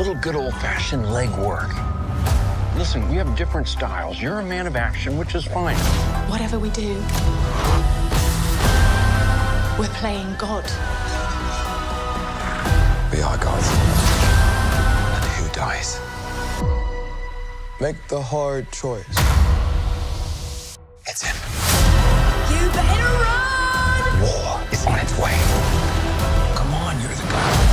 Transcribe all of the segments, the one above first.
little good old-fashioned leg work. Listen, we have different styles. You're a man of action, which is fine. Whatever we do, we're playing God. We are gods. And who dies? Make the hard choice. It's him. You better run! War is on its way. Come on, you're the god.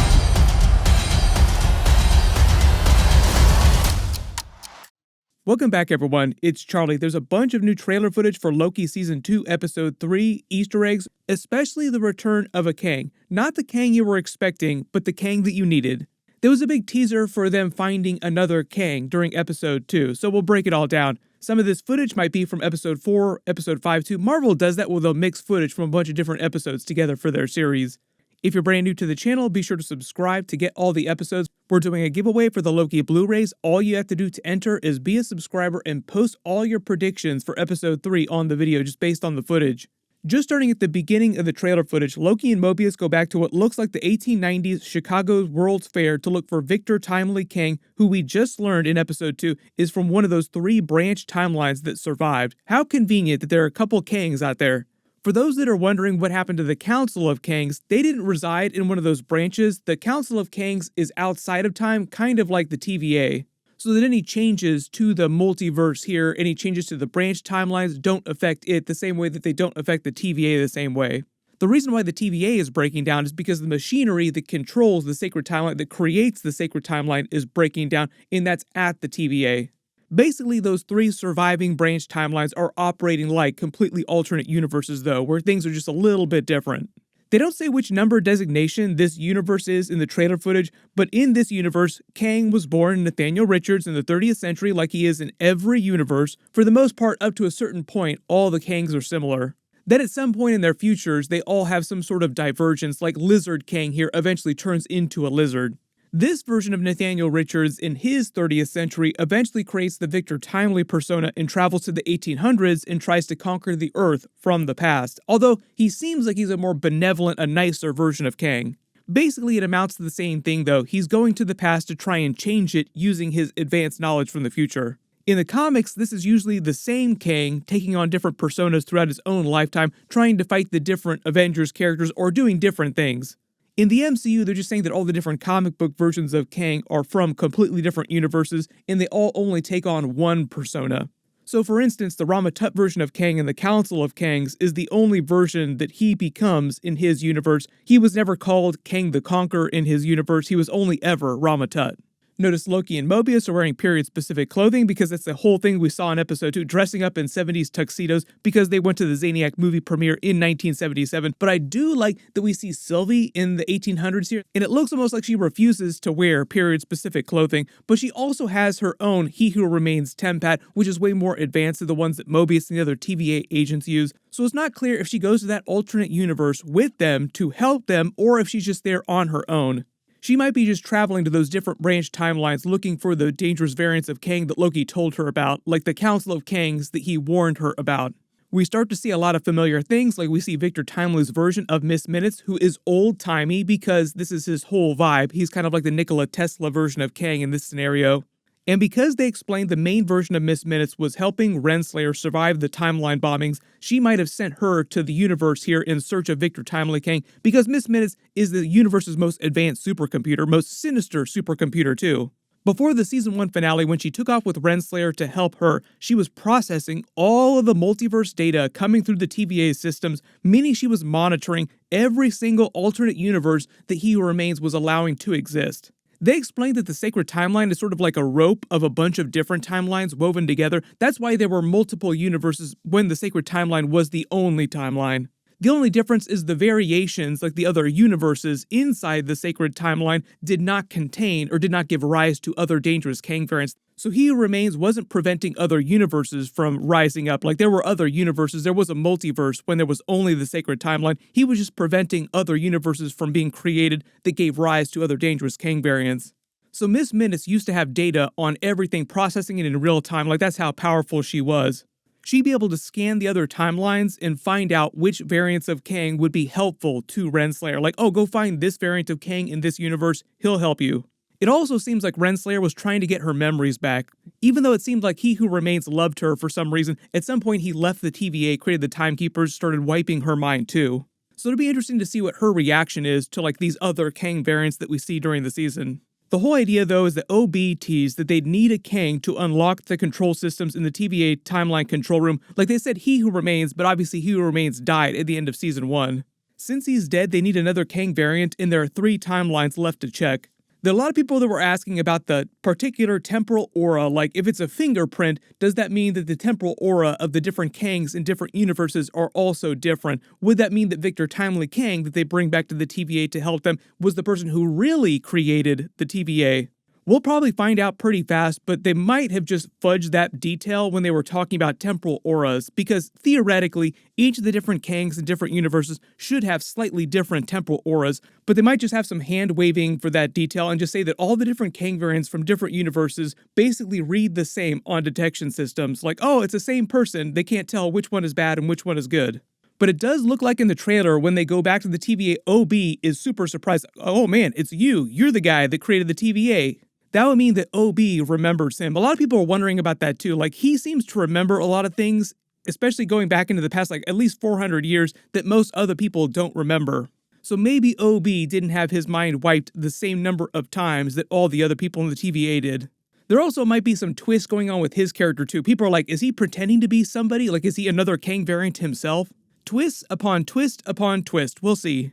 Welcome back, everyone. It's Charlie. There's a bunch of new trailer footage for Loki Season 2, Episode 3, Easter eggs, especially the return of a Kang. Not the Kang you were expecting, but the Kang that you needed. There was a big teaser for them finding another Kang during Episode 2, so we'll break it all down. Some of this footage might be from Episode 4, Episode 5 too. Marvel does that where they'll mix footage from a bunch of different episodes together for their series. If you're brand new to the channel, be sure to subscribe to get all the episodes. We're doing a giveaway for the Loki Blu-rays. All you have to do to enter is be a subscriber and post all your predictions for Episode 3 on the video just based on the footage. Just starting at the beginning of the trailer footage, Loki and Mobius go back to what looks like the 1890s Chicago World's Fair to look for Victor Timely Kang, who we just learned in Episode 2 is from one of those 3 branch timelines that survived. How convenient that there are a couple Kangs out there. For those that are wondering what happened to the Council of Kangs, they didn't reside in one of those branches. The Council of Kangs is outside of time, kind of like the TVA. So that any changes to the multiverse here, any changes to the branch timelines don't affect it the same way that they don't affect the TVA the same way. The reason why the TVA is breaking down is because the machinery that controls the sacred timeline, that creates the sacred timeline, is breaking down, and that's at the TVA. Basically, those 3 surviving branch timelines are operating like completely alternate universes, though, where things are just a little bit different. They don't say which number designation this universe is in the trailer footage, but in this universe, Kang was born Nathaniel Richards in the 30th century like he is in every universe. For the most part, up to a certain point, all the Kangs are similar. Then at some point in their futures, they all have some sort of divergence, like Lizard Kang here eventually turns into a lizard. This version of Nathaniel Richards in his 30th century eventually creates the Victor Timely persona and travels to the 1800s and tries to conquer the Earth from the past, although he seems like he's a more benevolent, a nicer version of Kang. Basically, it amounts to the same thing though. He's going to the past to try and change it using his advanced knowledge from the future. In the comics, this is usually the same Kang taking on different personas throughout his own lifetime, trying to fight the different Avengers characters or doing different things. In the MCU, they're just saying that all the different comic book versions of Kang are from completely different universes, and they all only take on one persona. So for instance, the Rama Tut version of Kang in the Council of Kangs is the only version that he becomes in his universe. He was never called Kang the Conqueror in his universe, he was only ever Rama Tut. Notice Loki and Mobius are wearing period-specific clothing because that's the whole thing we saw in Episode 2, dressing up in 70s tuxedos because they went to the Zaniac movie premiere in 1977. But I do like that we see Sylvie in the 1800s here, and it looks almost like she refuses to wear period-specific clothing, but she also has her own He Who Remains Tempat, which is way more advanced than the ones that Mobius and the other TVA agents use. So it's not clear if she goes to that alternate universe with them to help them or if she's just there on her own. She might be just traveling to those different branch timelines looking for the dangerous variants of Kang that Loki told her about, like the Council of Kangs that he warned her about. We start to see a lot of familiar things, like we see Victor Timely's version of Miss Minutes, who is old-timey because this is his whole vibe. He's kind of like the Nikola Tesla version of Kang in this scenario. And because they explained the main version of Miss Minutes was helping Renslayer survive the timeline bombings, she might have sent her to the universe here in search of Victor Timely Kang, because Miss Minutes is the universe's most advanced supercomputer, most sinister supercomputer too. Before the Season 1 finale, when she took off with Renslayer to help her, she was processing all of the multiverse data coming through the TVA systems, meaning she was monitoring every single alternate universe that He Who Remains was allowing to exist. They explained that the sacred timeline is sort of like a rope of a bunch of different timelines woven together. That's why there were multiple universes when the sacred timeline was the only timeline. The only difference is the variations, like the other universes inside the sacred timeline, did not contain or did not give rise to other dangerous Kang variants. So He Who Remains wasn't preventing other universes from rising up. Like there were other universes, there was a multiverse when there was only the sacred timeline. He was just preventing other universes from being created that gave rise to other dangerous Kang variants. So Miss Minutes used to have data on everything, processing it in real time. Like that's how powerful she was. She'd be able to scan the other timelines and find out which variants of Kang would be helpful to Renslayer. Like, oh, go find this variant of Kang in this universe, he'll help you. It also seems like Renslayer was trying to get her memories back. Even though it seemed like He Who Remains loved her for some reason, at some point he left the TVA, created the Timekeepers, started wiping her mind too. So it'll be interesting to see what her reaction is to like these other Kang variants that we see during the season. The whole idea though is that OB teased that they'd need a Kang to unlock the control systems in the TVA timeline control room. Like they said He Who Remains, but obviously He Who Remains died at the end of season 1. Since he's dead, they need another Kang variant, and there are 3 timelines left to check. There are a lot of people that were asking about the particular temporal aura, like if it's a fingerprint, does that mean that the temporal aura of the different Kangs in different universes are also different? Would that mean that Victor Timely Kang that they bring back to the TVA to help them was the person who really created the TVA? We'll probably find out pretty fast, but they might have just fudged that detail when they were talking about temporal auras, because theoretically, each of the different Kangs in different universes should have slightly different temporal auras, but they might just have some hand-waving for that detail and just say that all the different Kang variants from different universes basically read the same on detection systems, like, oh, it's the same person, they can't tell which one is bad and which one is good. But it does look like in the trailer when they go back to the TVA, OB is super surprised. Oh man, it's you. You're the guy that created the TVA. That would mean that OB remembers him. A lot of people are wondering about that too. Like, he seems to remember a lot of things, especially going back into the past, like at least 400 years, that most other people don't remember. So maybe OB didn't have his mind wiped the same number of times that all the other people in the TVA did. There also might be some twists going on with his character too. People are like, is he pretending to be somebody? Like, is he another Kang variant himself? Twist upon twist upon twist. We'll see.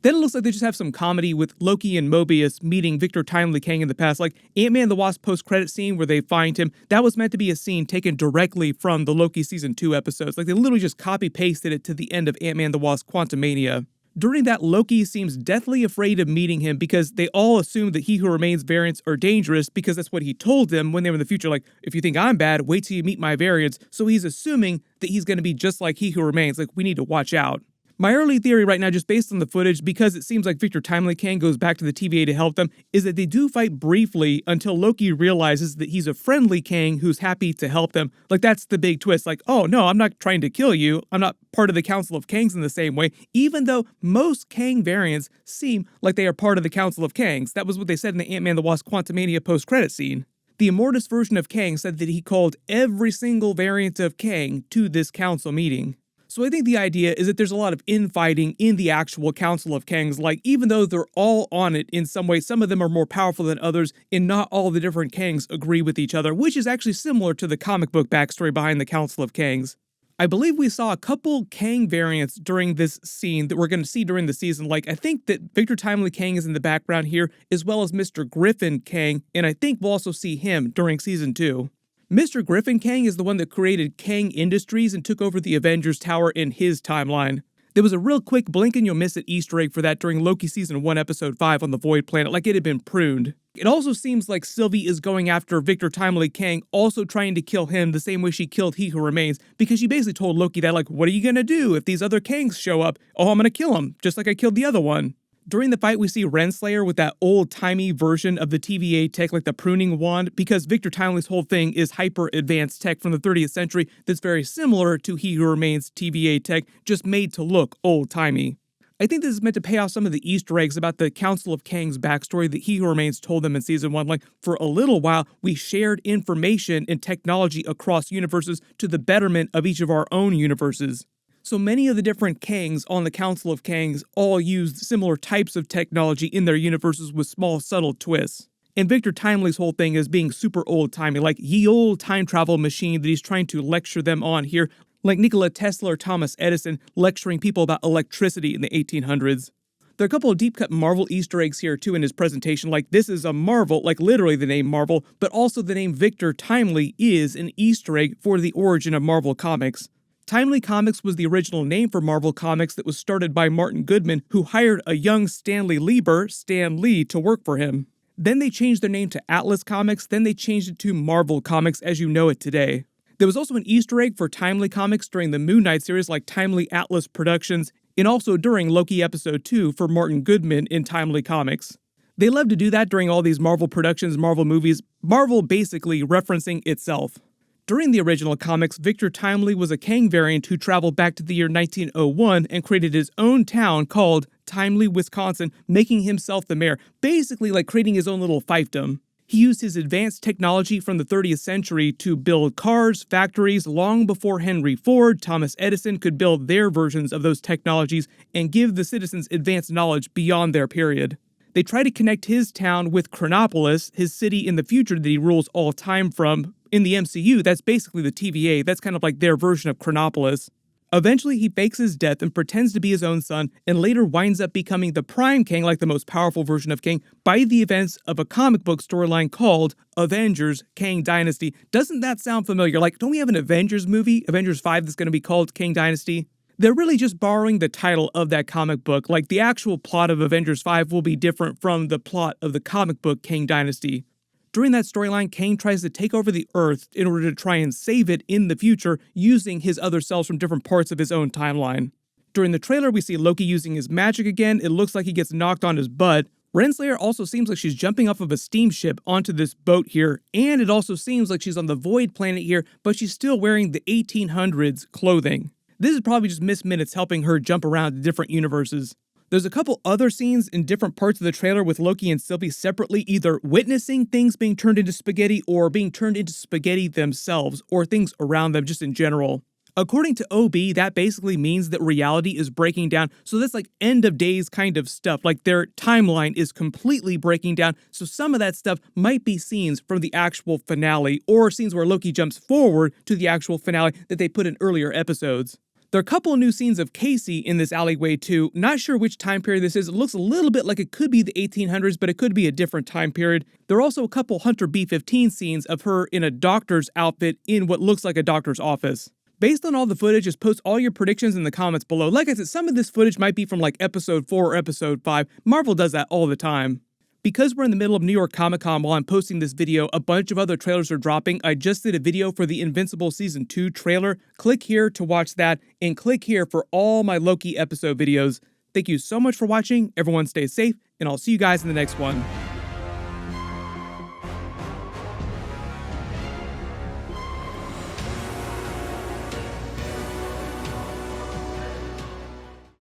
Then it looks like they just have some comedy with Loki and Mobius meeting Victor Timely Kang in the past, like Ant-Man and the Wasp post-credit scene where they find him. That was meant to be a scene taken directly from the Loki Season 2 episodes. Like, they literally just copy-pasted it to the end of Ant-Man and the Wasp Quantumania. During that, Loki seems deathly afraid of meeting him because they all assume that He Who Remains variants are dangerous because that's what he told them when they were in the future. Like, if you think I'm bad, wait till you meet my variants. So he's assuming that he's going to be just like He Who Remains. Like, we need to watch out. My early theory right now, just based on the footage, because it seems like Victor Timely Kang goes back to the TVA to help them, is that they do fight briefly until Loki realizes that he's a friendly Kang who's happy to help them. Like, that's the big twist. Like, oh no, I'm not trying to kill you. I'm not part of the Council of Kangs in the same way, even though most Kang variants seem like they are part of the Council of Kangs. That was what they said in the Ant-Man the Wasp Quantumania post-credit scene. The Immortus version of Kang said that he called every single variant of Kang to this council meeting. So I think the idea is that there's a lot of infighting in the actual Council of Kangs, like even though they're all on it in some way, some of them are more powerful than others, and not all the different Kangs agree with each other, which is actually similar to the comic book backstory behind the Council of Kangs. I believe we saw a couple Kang variants during this scene that we're going to see during the season. Like, I think that Victor Timely Kang is in the background here, as well as Mr. Griffin Kang, and I think we'll also see him during season 2. Mr. Griffin Kang is the one that created Kang Industries and took over the Avengers Tower in his timeline. There was a real quick blink and you'll miss it Easter egg for that during Loki Season 1 Episode 5 on the Void Planet, like it had been pruned. It also seems like Sylvie is going after Victor Timely Kang, also trying to kill him the same way she killed He Who Remains, because she basically told Loki that, like, what are you gonna do if these other Kangs show up? Oh, I'm gonna kill him, just like I killed the other one. During the fight, we see Renslayer with that old-timey version of the TVA tech, like the pruning wand, because Victor Timely's whole thing is hyper-advanced tech from the 30th century that's very similar to He Who Remains TVA tech, just made to look old-timey. I think this is meant to pay off some of the Easter eggs about the Council of Kangs backstory that He Who Remains told them in Season 1. Like, for a little while, we shared information and technology across universes to the betterment of each of our own universes. So many of the different Kangs on the Council of Kangs all used similar types of technology in their universes with small, subtle twists. And Victor Timely's whole thing is being super old-timey, like ye old time travel machine that he's trying to lecture them on here, like Nikola Tesla or Thomas Edison lecturing people about electricity in the 1800s. There are a couple of deep-cut Marvel Easter eggs here too in his presentation, like this is a Marvel, like literally the name Marvel, but also the name Victor Timely is an Easter egg for the origin of Marvel Comics. Timely Comics was the original name for Marvel Comics that was started by Martin Goodman, who hired a young Stanley Lieber, Stan Lee, to work for him. Then they changed their name to Atlas Comics, then they changed it to Marvel Comics as you know it today. There was also an Easter egg for Timely Comics during the Moon Knight series like Timely Atlas Productions, and also during Loki Episode 2 for Martin Goodman in Timely Comics. They love to do that during all these Marvel productions, Marvel movies, Marvel basically referencing itself. During the original comics, Victor Timely was a Kang variant who traveled back to the year 1901 and created his own town called Timely, Wisconsin, making himself the mayor, basically like creating his own little fiefdom. He used his advanced technology from the 30th century to build cars, factories, long before Henry Ford, Thomas Edison could build their versions of those technologies and give the citizens advanced knowledge beyond their period. They try to connect his town with Chronopolis, his city in the future that he rules all time from. In the MCU, that's basically the TVA, that's kind of like their version of Chronopolis. Eventually, he fakes his death and pretends to be his own son, and later winds up becoming the Prime Kang, like the most powerful version of Kang, by the events of a comic book storyline called Avengers, Kang Dynasty. Doesn't that sound familiar? Like, don't we have an Avengers movie, Avengers 5, that's going to be called Kang Dynasty? They're really just borrowing the title of that comic book, like the actual plot of Avengers 5 will be different from the plot of the comic book Kang Dynasty. During that storyline, Kang tries to take over the Earth in order to try and save it in the future using his other selves from different parts of his own timeline. During the trailer, we see Loki using his magic again. It looks like he gets knocked on his butt. Renslayer also seems like she's jumping off of a steamship onto this boat here, and it also seems like she's on the Void planet here, but she's still wearing the 1800s clothing. This is probably just Miss Minutes helping her jump around to different universes. There's a couple other scenes in different parts of the trailer with Loki and Sylvie separately either witnessing things being turned into spaghetti or being turned into spaghetti themselves, or things around them just in general. According to OB, that basically means that reality is breaking down, so that's like end of days kind of stuff, like their timeline is completely breaking down, so some of that stuff might be scenes from the actual finale, or scenes where Loki jumps forward to the actual finale that they put in earlier episodes. There are a couple of new scenes of Casey in this alleyway too. Not sure which time period this is. It looks a little bit like it could be the 1800s, but it could be a different time period. There are also a couple Hunter B-15 scenes of her in a doctor's outfit in what looks like a doctor's office. Based on all the footage, just post all your predictions in the comments below. Like I said, some of this footage might be from like episode 4 or episode 5. Marvel does that all the time. Because we're in the middle of New York Comic Con while I'm posting this video, a bunch of other trailers are dropping. I just did a video for the Invincible Season 2 trailer. Click here to watch that, and click here for all my Loki episode videos. Thank you so much for watching. Everyone stay safe, and I'll see you guys in the next one.